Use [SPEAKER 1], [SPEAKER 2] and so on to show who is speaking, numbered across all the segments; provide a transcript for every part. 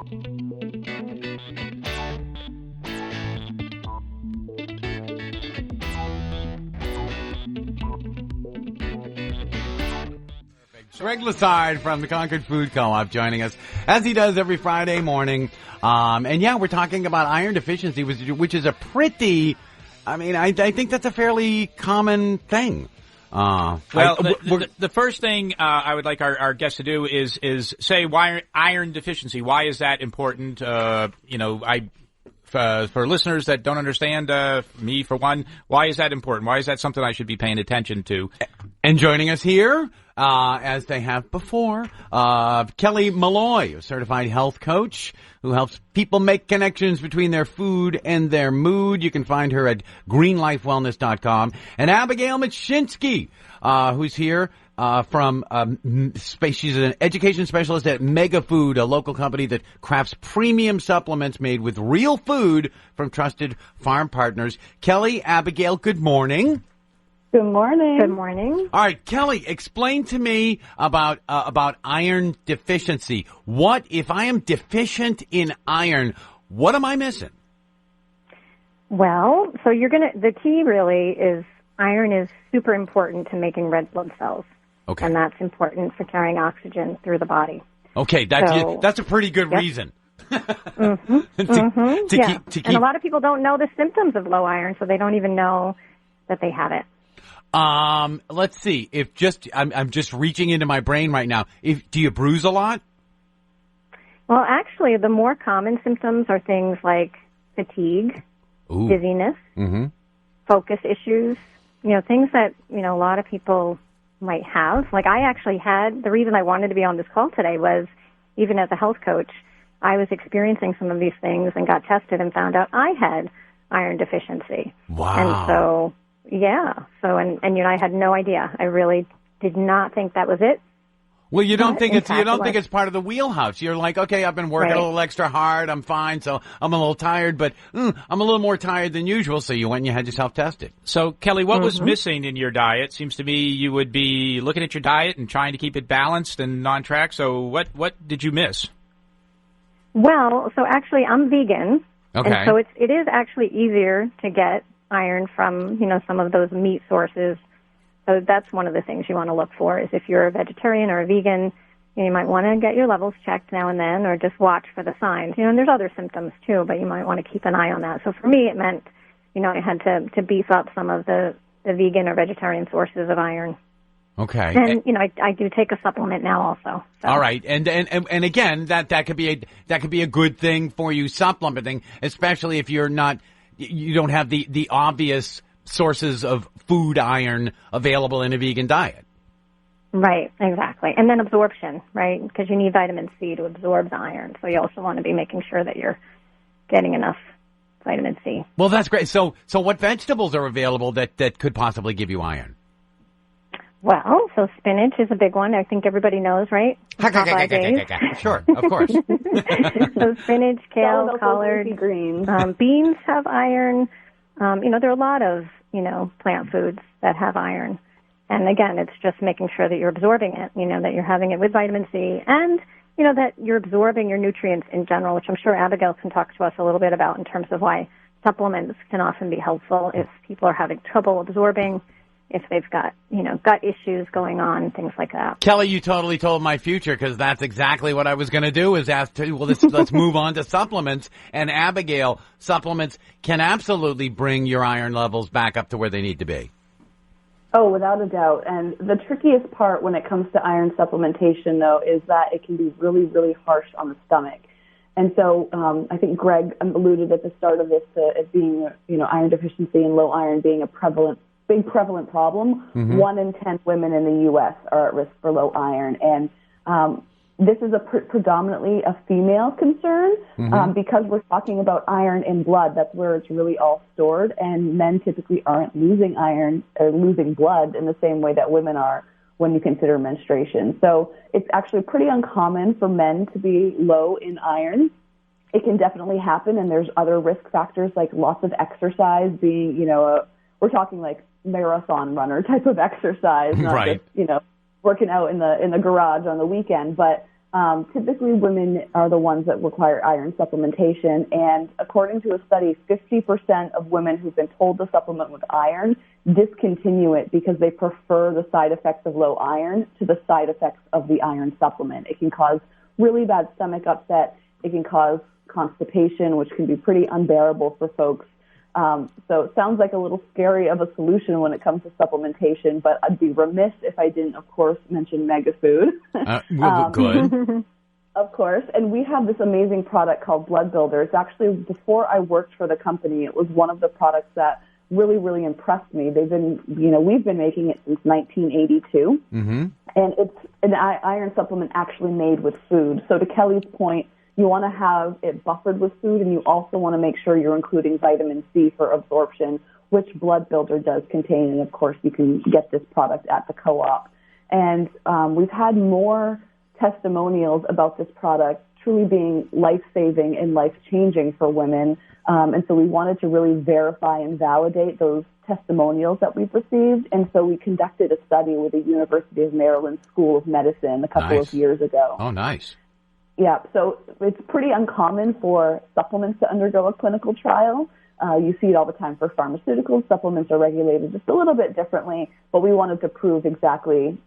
[SPEAKER 1] Greg Lessard from the Concord Food Co-op joining us, as he does every Friday morning. And yeah, we're talking about iron deficiency, which is a pretty, I think that's a fairly common thing.
[SPEAKER 2] The first thing I would like our guests to do is say why iron deficiency. Why is that important? For listeners that don't understand, me for one, why is that important? Why is that something I should be paying attention to?
[SPEAKER 1] And joining us here, as they have before, Kelly Molloy, a certified health coach who helps people make connections between their food and their mood. You can find her at greenlifewellness.com. And Abigail McShinsky, who's here from space. She's an education specialist at MegaFood, a local company that crafts premium supplements made with real food from trusted farm partners. Kelly, Abigail, good morning.
[SPEAKER 3] Good morning.
[SPEAKER 4] Good morning.
[SPEAKER 1] All right, Kelly, explain to me about iron deficiency. What if I am deficient in iron? What am I missing?
[SPEAKER 4] Well, so the key really is iron is super important to making red blood cells.
[SPEAKER 1] Okay.
[SPEAKER 4] And that's important for carrying oxygen through the body.
[SPEAKER 1] Okay, that's a pretty good reason.
[SPEAKER 4] Mm-hmm.
[SPEAKER 1] To keep.
[SPEAKER 4] And a lot of people don't know the symptoms of low iron, so they don't even know that they have it.
[SPEAKER 1] Let's see. I'm just reaching into my brain right now. Do you bruise a lot?
[SPEAKER 4] Well, actually, the more common symptoms are things like fatigue, dizziness, focus issues, things that, a lot of people might have. Like I actually had, the reason I wanted to be on this call today was, even as a health coach, I was experiencing some of these things and got tested and found out I had iron deficiency.
[SPEAKER 1] Wow.
[SPEAKER 4] And so, I had no idea. I really did not think that was it.
[SPEAKER 1] Well, you don't think it's part of the wheelhouse. You're like, okay, I've been working a little extra hard. I'm fine. So I'm a little tired, but I'm a little more tired than usual. So you went and you had yourself tested.
[SPEAKER 2] So Kelly, what was missing in your diet? Seems to me you would be looking at your diet and trying to keep it balanced and on track. So what did you miss?
[SPEAKER 4] Well, so actually I'm vegan.
[SPEAKER 1] Okay.
[SPEAKER 4] And so it is actually easier to get iron from, some of those meat sources. So that's one of the things you want to look for is if you're a vegetarian or a vegan, you might want to get your levels checked now and then or just watch for the signs. And there's other symptoms too, but you might want to keep an eye on that. So for me, it meant, I had to beef up some of the vegan or vegetarian sources of iron.
[SPEAKER 1] Okay.
[SPEAKER 4] And, I do take a supplement now also. So.
[SPEAKER 1] All right. And again, that could be a good thing for you, supplementing, especially if you don't have the obvious sources of food iron available in a vegan diet.
[SPEAKER 4] Right, exactly. And then absorption, right? Because you need vitamin C to absorb the iron. So you also want to be making sure that you're getting enough vitamin C.
[SPEAKER 1] Well, that's great. So what vegetables are available that could possibly give you iron?
[SPEAKER 4] Well, so spinach is a big one. I think everybody knows, right?
[SPEAKER 1] Sure, of course.
[SPEAKER 4] So spinach, kale, collard,
[SPEAKER 3] greens.
[SPEAKER 4] Beans have iron. There are a lot of, plant foods that have iron. And again, it's just making sure that you're absorbing it, that you're having it with vitamin C and, that you're absorbing your nutrients in general, which I'm sure Abigail can talk to us a little bit about in terms of why supplements can often be helpful if people are having trouble absorbing, if they've got, gut issues going on, things like that.
[SPEAKER 1] Kelly, you totally told my future because that's exactly what I was going to do is ask, let's move on to supplements. And Abigail, supplements can absolutely bring your iron levels back up to where they need to be.
[SPEAKER 3] Oh, without a doubt. And the trickiest part when it comes to iron supplementation, though, is that it can be really, really harsh on the stomach. And so I think Greg alluded at the start of this as being, iron deficiency and low iron being a big prevalent problem. 1 in 10 women in the U.S. are at risk for low iron. And this is predominantly a female concern because we're talking about iron in blood. That's where it's really all stored. And men typically aren't losing iron or losing blood in the same way that women are when you consider menstruation. So it's actually pretty uncommon for men to be low in iron. It can definitely happen, and there's other risk factors like lots of exercise, being, we're talking like marathon runner type of exercise, not just, working out in the garage on the weekend. But typically women are the ones that require iron supplementation. And according to a study, 50% of women who've been told to supplement with iron discontinue it because they prefer the side effects of low iron to the side effects of the iron supplement. It can cause really bad stomach upset. It can cause constipation, which can be pretty unbearable for folks. So it sounds like a little scary of a solution when it comes to supplementation, but I'd be remiss if I didn't, of course, mention MegaFood.
[SPEAKER 1] Good.
[SPEAKER 3] Of course. And we have this amazing product called Blood Builder. It's actually, before I worked for the company, it was one of the products that really, really impressed me. We've been making it since 1982. Mm-hmm. And it's an iron supplement actually made with food. So to Kelly's point, you want to have it buffered with food, and you also want to make sure you're including vitamin C for absorption, which Blood Builder does contain. And, of course, you can get this product at the co-op. And we've had more testimonials about this product truly being life-saving and life-changing for women. And so we wanted to really verify and validate those testimonials that we've received. And so we conducted a study with the University of Maryland School of Medicine a couple of years ago.
[SPEAKER 1] Oh, nice.
[SPEAKER 3] Yeah, so it's pretty uncommon for supplements to undergo a clinical trial. You see it all the time for pharmaceuticals. Supplements are regulated just a little bit differently, but we wanted to prove exactly,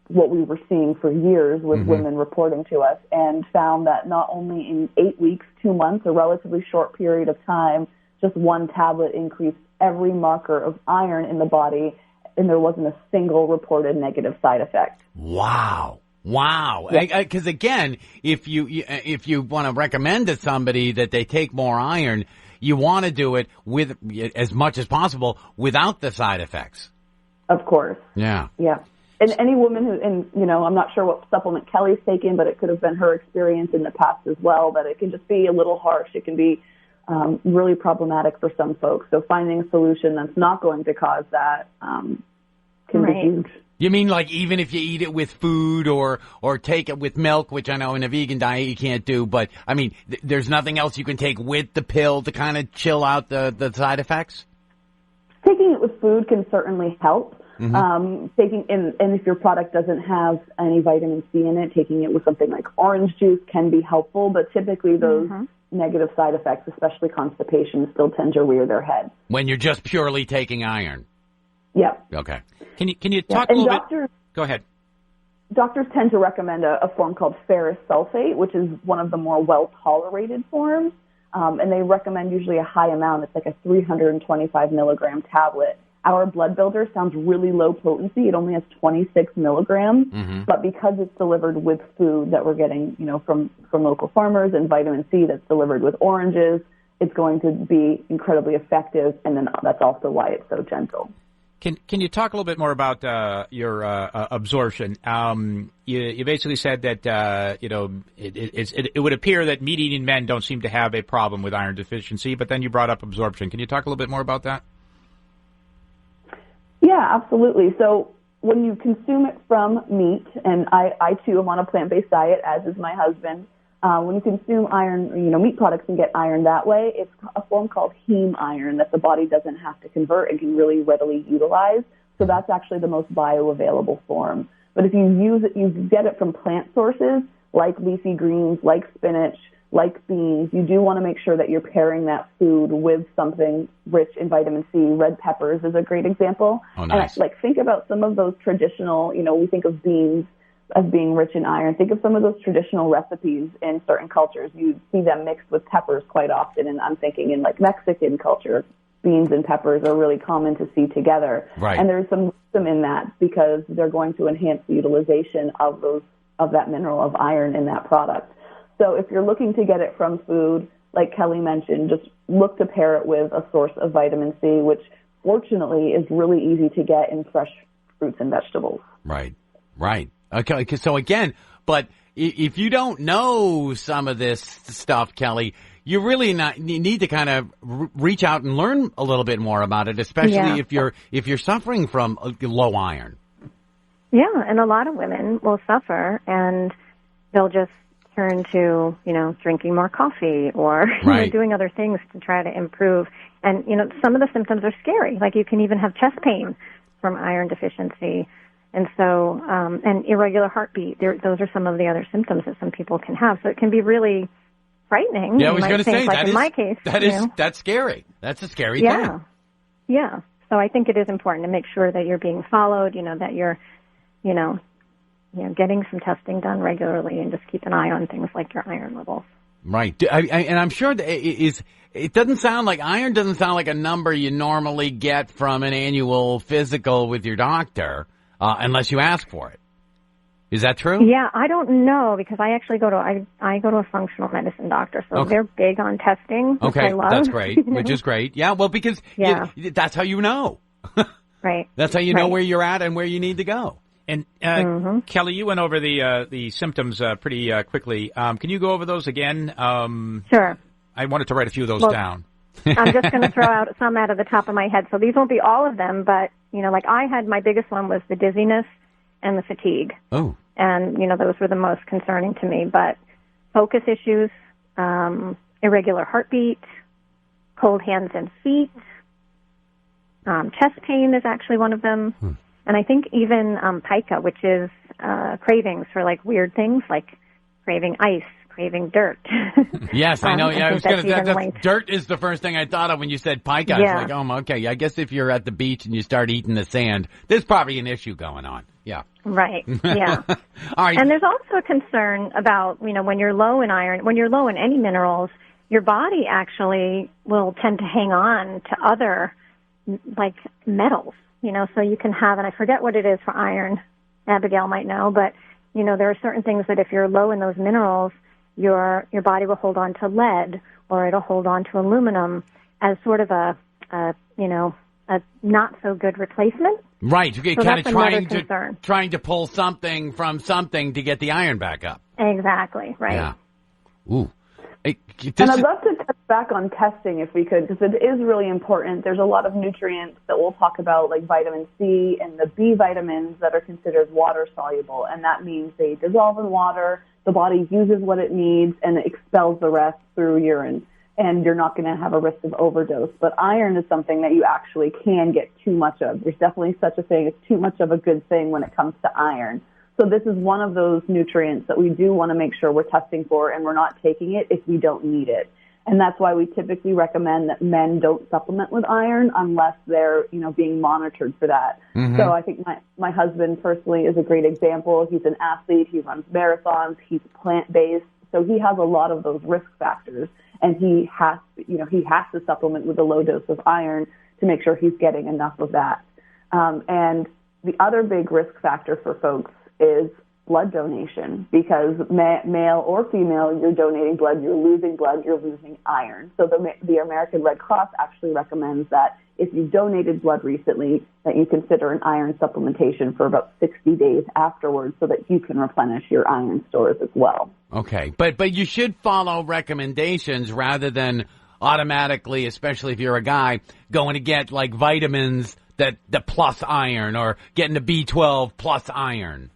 [SPEAKER 3] what we were seeing for years with women reporting to us, and found that not only in 8 weeks, 2 months, a relatively short period of time, just one tablet increased every marker of iron in the body, and there wasn't a single reported negative side effect.
[SPEAKER 1] Wow. Because again, if you want to recommend to somebody that they take more iron, you want to do it with as much as possible without the side effects.
[SPEAKER 3] Of course.
[SPEAKER 1] Yeah.
[SPEAKER 3] Yeah. And any woman I'm not sure what supplement Kelly's taken, but it could have been her experience in the past as well, that it can just be a little harsh. It can be really problematic for some folks. So finding a solution that's not going to cause that can be huge.
[SPEAKER 1] You mean like even if you eat it with food or take it with milk, which I know in a vegan diet you can't do, but I mean, there's nothing else you can take with the pill to kind of chill out the side effects?
[SPEAKER 3] Taking it with food can certainly help. And if your product doesn't have any vitamin C in it, taking it with something like orange juice can be helpful, but typically those negative side effects, especially constipation, still tend to rear their head.
[SPEAKER 1] When you're just purely taking iron?
[SPEAKER 3] Yeah.
[SPEAKER 1] Okay.
[SPEAKER 2] Can you talk a little bit? Go ahead.
[SPEAKER 3] Doctors tend to recommend a form called ferrous sulfate, which is one of the more well-tolerated forms, and they recommend usually a high amount. It's like a 325 milligram tablet. Our Blood Builder sounds really low potency. It only has 26 milligrams, but because it's delivered with food that we're getting, from local farmers, and vitamin C that's delivered with oranges, it's going to be incredibly effective, and then that's also why it's so gentle.
[SPEAKER 2] Can you talk a little bit more about your absorption? You basically said that it would appear that meat-eating men don't seem to have a problem with iron deficiency, but then you brought up absorption. Can you talk a little bit more about that?
[SPEAKER 3] Yeah, absolutely. So when you consume it from meat, and I too am on a plant-based diet, as is my husband, when you consume iron, meat products and get iron that way, it's a form called heme iron that the body doesn't have to convert and can really readily utilize. So that's actually the most bioavailable form. But if you get it from plant sources like leafy greens, like spinach, like beans, you do want to make sure that you're pairing that food with something rich in vitamin C. Red peppers is a great example.
[SPEAKER 1] Oh, nice.
[SPEAKER 3] And think about some of those traditional, we think of beans as being rich in iron. Think of some of those traditional recipes in certain cultures. You see them mixed with peppers quite often, and I'm thinking in Mexican culture, beans and peppers are really common to see together.
[SPEAKER 1] Right.
[SPEAKER 3] And there's some wisdom in that because they're going to enhance the utilization of that mineral of iron in that product. So if you're looking to get it from food, like Kelly mentioned, just look to pair it with a source of vitamin C, which fortunately is really easy to get in fresh fruits and vegetables.
[SPEAKER 1] Right. Okay, so again, but if you don't know some of this stuff, Kelly, you really need to kind of reach out and learn a little bit more about it, especially if you're suffering from low iron.
[SPEAKER 4] Yeah, and a lot of women will suffer, and they'll just turn to, drinking more coffee or doing other things to try to improve. And, some of the symptoms are scary. Like you can even have chest pain from iron deficiency. And so, and irregular heartbeat, those are some of the other symptoms that some people can have. So it can be really frightening.
[SPEAKER 1] Yeah, I was going to say,
[SPEAKER 4] like in my case,
[SPEAKER 1] that's scary. That's a scary thing.
[SPEAKER 4] Yeah. So I think it is important to make sure that you're being followed, that you're, getting some testing done regularly and just keep an eye on things like your iron levels.
[SPEAKER 1] Right. And I'm sure that it doesn't sound like iron doesn't sound like a number you normally get from an annual physical with your doctor, unless you ask for it. Is that true?
[SPEAKER 4] Yeah, I don't know because I actually go to a functional medicine doctor, so they're big on testing, which I love.
[SPEAKER 1] That's great, which is great. Yeah, well, because that's how you know.
[SPEAKER 4] Right.
[SPEAKER 1] That's how you know where you're at and where you need to go.
[SPEAKER 2] And Kelly, you went over the symptoms pretty quickly. Can you go over those again?
[SPEAKER 4] Sure.
[SPEAKER 2] I wanted to write a few of those down.
[SPEAKER 4] I'm just going to throw out some out of the top of my head. So these won't be all of them, but, like I had, my biggest one was the dizziness and the fatigue.
[SPEAKER 1] Oh.
[SPEAKER 4] And, those were the most concerning to me. But focus issues, irregular heartbeat, cold hands and feet, chest pain is actually one of them. And I think even pica, which is cravings for like weird things like craving ice, craving dirt.
[SPEAKER 1] Yes, I know. Yeah, I was going to. Dirt is the first thing I thought of when you said pica.
[SPEAKER 4] Yeah.
[SPEAKER 1] It's like, okay. I guess if you're at the beach and you start eating the sand, there's probably an issue going on. Yeah.
[SPEAKER 4] Right. Yeah.
[SPEAKER 1] All right.
[SPEAKER 4] And there's also a concern about when you're low in iron, when you're low in any minerals, your body actually will tend to hang on to other like metals. So you can have, and I forget what it is for iron, Abigail might know, but, there are certain things that if you're low in those minerals, your body will hold on to lead or it'll hold on to aluminum as sort of a not so good replacement.
[SPEAKER 1] Right. Okay,
[SPEAKER 4] so
[SPEAKER 1] kind
[SPEAKER 4] of
[SPEAKER 1] trying to pull something from something to get the iron back up.
[SPEAKER 4] Exactly. Right.
[SPEAKER 1] Yeah. Ooh.
[SPEAKER 3] And I'd love to touch back on testing if we could, because it is really important. There's a lot of nutrients that we'll talk about, like vitamin C and the B vitamins that are considered water soluble, and that means they dissolve in water, the body uses what it needs, and it expels the rest through urine, and you're not going to have a risk of overdose. But iron is something that you actually can get too much of. There's definitely such a thing as too much of a good thing when it comes to iron. So this is one of those nutrients that we do want to make sure we're testing for, and we're not taking it if we don't need it. And that's why we typically recommend that men don't supplement with iron unless they're, being monitored for that. Mm-hmm. So I think my husband personally is a great example. He's an athlete. He runs marathons. He's plant-based. So he has a lot of those risk factors, and he has to supplement with a low dose of iron to make sure he's getting enough of that. And the other big risk factor for folks is blood donation, because male or female, you're donating blood, you're losing iron. So the American Red Cross actually recommends that if you donated blood recently, that you consider an iron supplementation for about 60 days afterwards so that you can replenish your iron stores as well.
[SPEAKER 1] Okay, but you should follow recommendations rather than automatically, especially if you're a guy, going to get like vitamins that the plus iron or getting the B12 plus iron.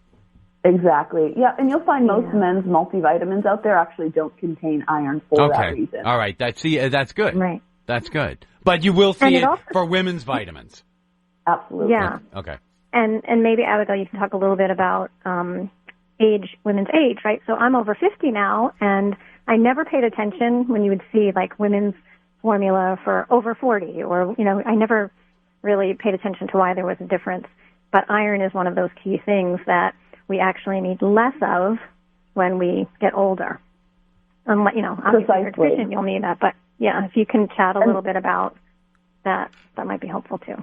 [SPEAKER 3] Exactly. Yeah, and you'll find most men's multivitamins out there actually don't contain iron for that reason.
[SPEAKER 1] All right. That's good.
[SPEAKER 4] Right.
[SPEAKER 1] That's good. But you will see it for women's vitamins.
[SPEAKER 3] Absolutely.
[SPEAKER 4] Yeah.
[SPEAKER 1] Okay.
[SPEAKER 4] And maybe, Abigail, you can talk a little bit about women's age, right? So I'm over 50 now, and I never paid attention when you would see, like, women's formula for over 40, or, I never really paid attention to why there was a difference. But iron is one of those key things that we actually need less of when we get older. Obviously you're deficient, you'll need that. But, yeah, if you can chat a little bit about that, that might be helpful, too.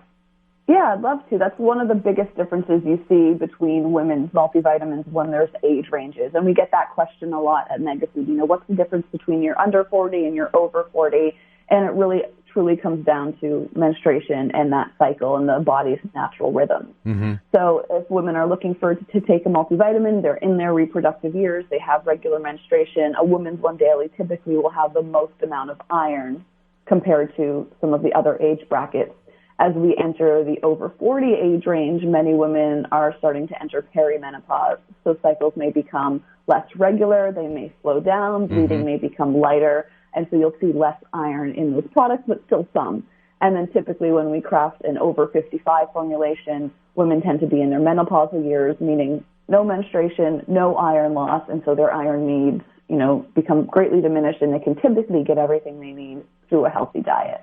[SPEAKER 3] Yeah, I'd love to. That's one of the biggest differences you see between women's multivitamins when there's age ranges. And we get that question a lot at MegaFood. What's the difference between you're under 40 and you're over 40? And it really truly comes down to menstruation and that cycle and the body's natural rhythms. Mm-hmm. So if women are looking to take a multivitamin, they're in their reproductive years, they have regular menstruation, a woman's One Daily typically will have the most amount of iron compared to some of the other age brackets. As we enter the over 40 age range, many women are starting to enter perimenopause, so cycles may become less regular, they may slow down, bleeding may become lighter, and so you'll see less iron in those products, but still some. And then typically when we craft an over 55 formulation, women tend to be in their menopausal years, meaning no menstruation, no iron loss, and so their iron needs, become greatly diminished, and they can typically get everything they need through a healthy diet.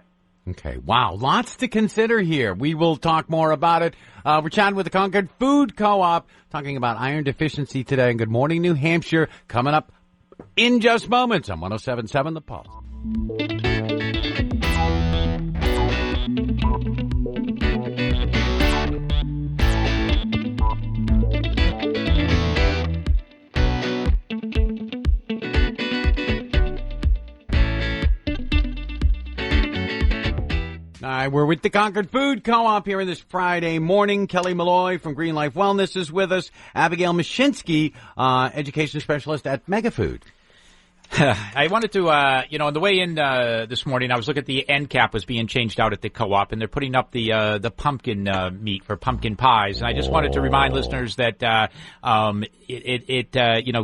[SPEAKER 1] Okay. Wow. Lots to consider here. We will talk more about it. We're chatting with the Concord Food Co-op, talking about iron deficiency today. And Good Morning New Hampshire coming up in just moments on 107.7 The Pulse. We're with the Concord Food Co-op here in this Friday morning. Kelly Molloy from Green Life Wellness is with us. Abigail McShinsky, education specialist at MegaFood.
[SPEAKER 2] I wanted to, on the way in this morning, I was looking at the end cap was being changed out at the co-op, and they're putting up the pumpkin meat for pumpkin pies. And I just wanted to remind listeners that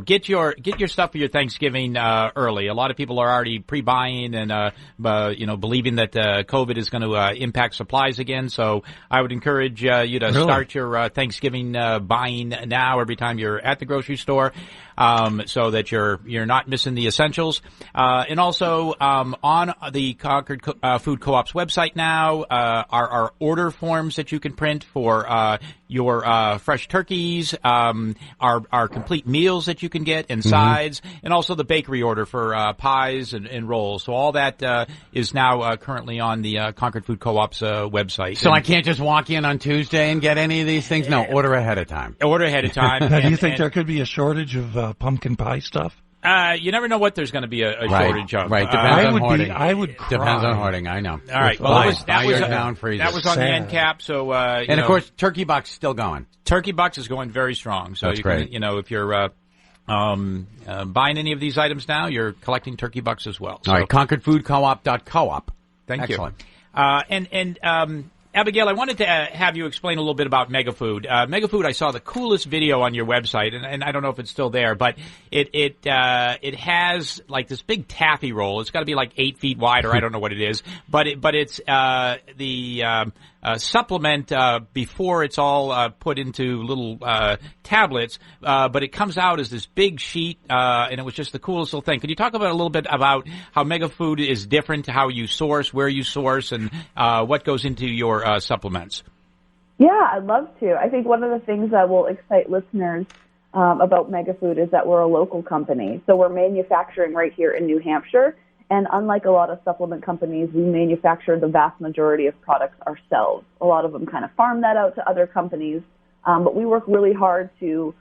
[SPEAKER 2] get your stuff for your Thanksgiving early. A lot of people are already pre-buying and believing that COVID is going to impact supplies again. So I would encourage you to start your Thanksgiving buying now every time you're at the grocery store. So that you're not missing the essentials. And also, on the Concord Food Co-op's website now, are order forms that you can print for, your, fresh turkeys, our complete meals that you can get and sides, and also the bakery order for, pies and rolls. So all that, is now, currently on the, Concord Food Co-op's, website.
[SPEAKER 1] So I can't just walk in on Tuesday and get any of these things? No, order ahead of time.
[SPEAKER 2] Order ahead of time.
[SPEAKER 5] Now, do you think there could be a shortage of pumpkin pie stuff?
[SPEAKER 2] You never know what there's going to be a shortage of.
[SPEAKER 1] Right, depends on hoarding.
[SPEAKER 5] I would cry.
[SPEAKER 1] Depends on hoarding, I know.
[SPEAKER 2] All right, well, that was on
[SPEAKER 5] Sad.
[SPEAKER 2] the end cap, so,
[SPEAKER 1] and of course, Turkey Buck's still going.
[SPEAKER 2] Turkey Bucks is going very strong. So
[SPEAKER 1] That's great.
[SPEAKER 2] If you're, buying any of these items now, you're collecting Turkey Bucks as well. So.
[SPEAKER 1] All right, ConcordFoodCoop.coop.
[SPEAKER 2] Thank
[SPEAKER 1] Excellent.
[SPEAKER 2] you. Abigail, I wanted to have you explain a little bit about MegaFood. MegaFood, I saw the coolest video on your website, and I don't know if it's still there, but it has like this big taffy roll. It's got to be like 8 feet wide, or I don't know what it is, but it's the supplement before it's all put into little tablets, but it comes out as this big sheet, and it was just the coolest little thing. Could you talk about a little bit about how MegaFood is different, how you source, where you source, and what goes into your supplements?
[SPEAKER 3] Yeah, I'd love to. I think one of the things that will excite listeners about MegaFood is that we're a local company. So we're manufacturing right here in New Hampshire. And unlike a lot of supplement companies, we manufacture the vast majority of products ourselves. A lot of them kind of farm that out to other companies. But we work really hard to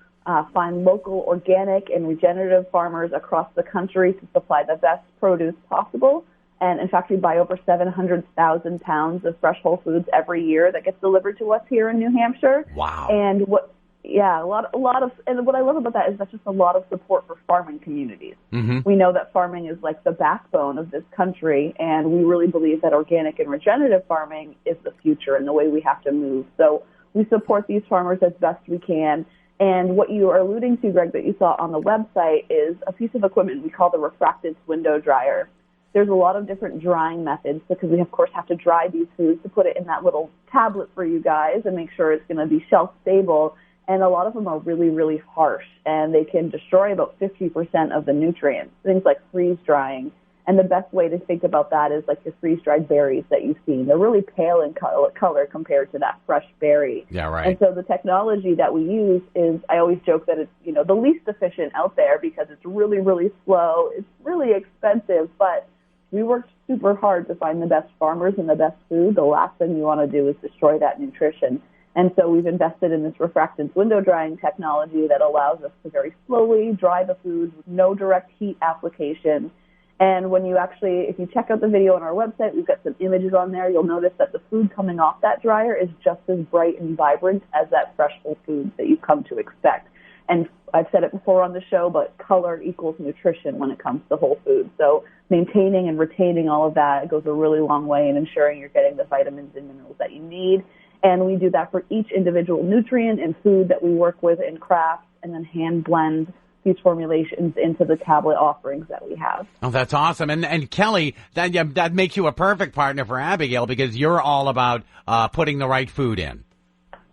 [SPEAKER 3] find local organic and regenerative farmers across the country to supply the best produce possible. And in fact, we buy over 700,000 pounds of fresh whole foods every year that gets delivered to us here in New Hampshire.
[SPEAKER 1] Wow.
[SPEAKER 3] And a lot of, and what I love about that is that's just a lot of support for farming communities. Mm-hmm. We know that farming is like the backbone of this country, and we really believe that organic and regenerative farming is the future and the way we have to move. So we support these farmers as best we can. And what you are alluding to, Greg, that you saw on the website is a piece of equipment we call the refractance window dryer. There's a lot of different drying methods because we, of course, have to dry these foods to put it in that little tablet for you guys and make sure it's going to be shelf stable. And a lot of them are really, really harsh, and they can destroy about 50% of the nutrients, things like freeze drying. And the best way to think about that is like the freeze-dried berries that you've seen. They're really pale in color compared to that fresh berry.
[SPEAKER 1] Yeah, right.
[SPEAKER 3] And so the technology that we use is, I always joke that it's, the least efficient out there because it's really, really slow. It's really expensive, but we worked super hard to find the best farmers and the best food. The last thing you want to do is destroy that nutrition. And so we've invested in this refractance window drying technology that allows us to very slowly dry the food with no direct heat application. And when you if you check out the video on our website, we've got some images on there. You'll notice that the food coming off that dryer is just as bright and vibrant as that fresh whole food that you've come to expect. And I've said it before on the show, but color equals nutrition when it comes to whole food. So maintaining and retaining all of that goes a really long way in ensuring you're getting the vitamins and minerals that you need. And we do that for each individual nutrient and food that we work with in crafts, and then hand blend these formulations into the tablet offerings that we have.
[SPEAKER 1] Oh, that's awesome. And Kelly, that makes you a perfect partner for Abigail because you're all about putting the right food in.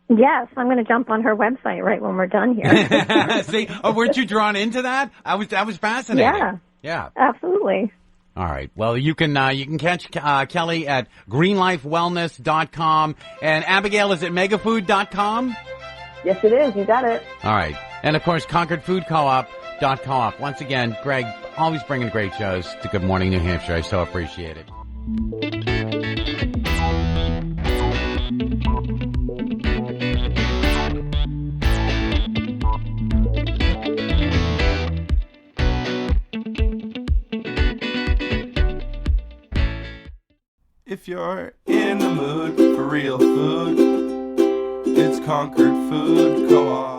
[SPEAKER 4] Yes, I'm going to jump on her website right when we're done here.
[SPEAKER 1] See, weren't you drawn into that? That was fascinating.
[SPEAKER 4] Yeah, absolutely.
[SPEAKER 1] All right. Well, you can catch Kelly at greenlifewellness.com, and Abigail is at megafood.com.
[SPEAKER 3] Yes, it is. You got it.
[SPEAKER 1] All right. And, of course, Concord Food Co-op. Once again, Greg, always bringing great shows to Good Morning New Hampshire. I so appreciate it.
[SPEAKER 6] If you're in the mood for real food, it's Concord Food Co-op.